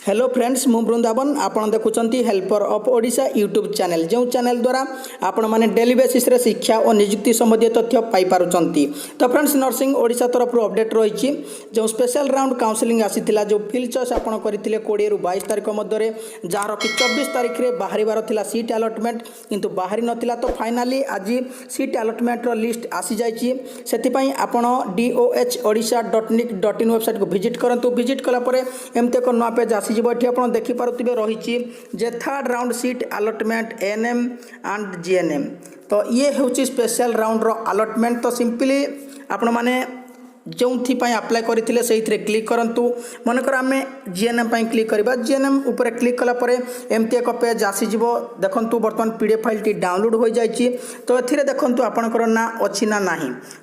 Hello friends मु बृंदावन आपन देखुचंती helper of Odisha YouTube channel जो चैनल द्वारा आपण माने डेली बेसिस रे शिक्षा और नियुक्ति संबंधी तथ्य पाई पारुचंती। तो फ्रेंड्स नर्सिंग ओडिशा तरफ अपडेट रही जो स्पेशल राउंड काउंसलिंग आसीथिला जो फील्ड चॉइस आपण करथिले 20 रु 22 तारिख मध्य जार कि 24 तारिख रे बाहरिबार थिला सीट अलॉटमेंट किंतु बाहरी नथिला। तो फाइनाली आज सीट अलॉटमेंट रो लिस्ट आसी जायछि सेति पई आपण dohodisha.nic.in वेबसाइट को विजिट करंतु। विजिट कला परे एमते को नवा पेज आसी ये आप देखिपे रही जे third round seat allotment ANM and GNM. तो ये हूँ स्पेशल राउंड रो अलॉटमेंट। तो सिंपली आपण माने जो अप्लाई करते से क्लिक करूँ मनकर आम जीएनएम क्लिक करवा जीएनएम उपर क्लिक कलापर एमती एक पेज आसीज देखु बर्तमान पीडीएफ फाइल टी डाउनलोड हो जाइए। तो ये देखो आपणकर ना अच्छी ना ना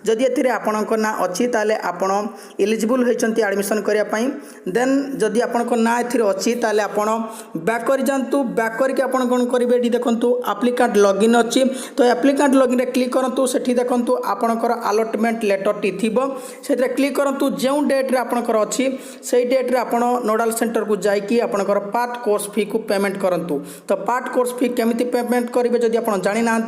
जदि ए आपणकर ना अच्छी ताले आपण एलिजिबल होती एडमिशन करने देन जदि आपणकर ना अच्छी ताले आपण बैक कर जातु बैक करके आप कौन करेंगे ये देखो एप्लिकेंट लॉगिन अच्छी। तो एप्लिकेंट लॉगिन क्लिक करूँ से देखो आपणकर अलॉटमेंट लेटर टी थी से क्लिक करूँ जो डेट्रे आपंकर अच्छी से डेट्रे आप नोडाल सेंटर को जाकि आपंकर पार्ट कोर्स फी को पेमेंट करूँ। तो पार्ट कोर्स फी केमी पेमेंट करेंगे जदि आप जानी ना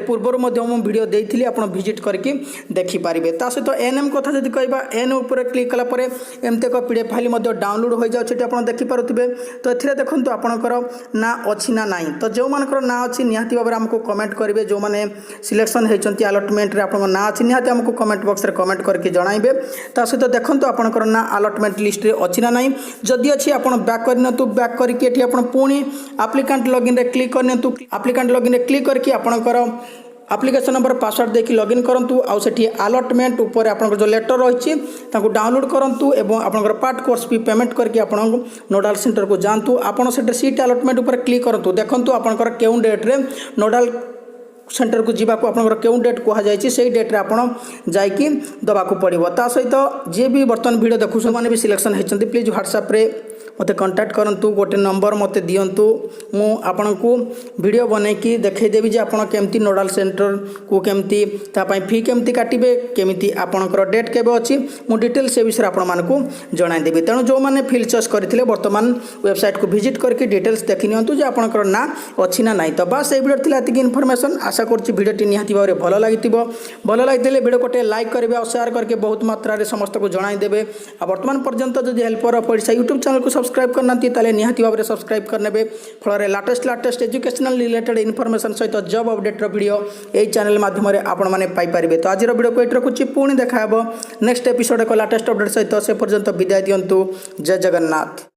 पूर्वर वीडियो देती आप विजिट करके देखिपारे। ता सहित एएनएम कथा जब कह एएनएम उपर क्लिक कलापर एमती एक पीडीएफ फाइल डाउनलोड हो जाए आप देखिपे। तो ये देखो आपंकर ना अच्छी ना ना। तो जो मानकर ना अच्छी निहाती भाव आमको कमेंट करेंगे जो मैंने सिलेक्शन होती अलॉटमेंट आप ना अच्छी निहाती आमको कमेंट बॉक्स में कमेंट करके जन ता सहित देखो आपंकर ना अलॉटमेंट लिस्ट रे अच्छी ना ना जदि अच्छी आप बैक कर बैक करके पुणी एप्लिकेंट लॉगिन रे क्लिक करनी एप्लिकेंट लॉगिन रे क्लिक करके आपंकर एप्लिकेशन नंबर पासवर्ड देखिए लॉगिन करूँ आउ से अलॉटमेंट उपर आप जो लेटर रही डाउनलोड करूँ एवं आपंकर पार्ट कोर्स भी पेमेंट करके आप नोडाल सेंटर को जातु आपड़ से सीट अलॉटमेंट उपर क्लिक करूँ देखो आपंकर क्यों डेट्रे नोडाल सेंटर को जीवाक आपंकर क्यों डेट कहुई से डेट्रे आप जाकि दबाक पड़ो। ता सहित जी भी बर्तमान वीडियो देखु मैंने भी सिलेक्शन होती प्लीज व्हाट्सएप रे मते कांटेक्ट करंतु गोटे नंबर मते दियंतु मु आपन को वीडियो बनैकी देखै देबी जे आपन केमती नोडाल सेंटर को केमती तापाई फी केमती काटिबे केमिति आपनकर डेट केबे अछि मु डिटेल से विषय आपन मान को जणाई देबी। तेणु जो माने फील्ड चॉइस करथिले वर्तमान वेबसाइट को विजिट करके डिटेल्स देखि नियंतु जे आपनकर ना अछि ना नै। तो बस ए वीडियो थिला एतिक इन्फॉर्मेशन आशा करछि वीडियो टी निहाती भाबरे भलो लागितिबो भलो लागितले वीडियो कोटे लाइक करबे और शेयर करके बहुत मात्रा रे समस्त को जणाई देबे। आ वर्तमान पर्यंत जदि helper of Odisha YouTube channel को सब्सक्राइब करना निहाती भाव में सब्सक्राइब करने फल लाटेस्ट एजुकेशनल रिलेटेड इनफॉरमेशन सहित जॉब अपडेट वीडियो यही चैनल माध्यम आपण मैंने पाइपर। तो आज वीडियो को ये रखुच्छी पुणी देखा नेक्स्ट एपिसोड एक लाटेस्ट अपडेट सहित से पर्यंत विदाय दिंतु। जय जगन्नाथ।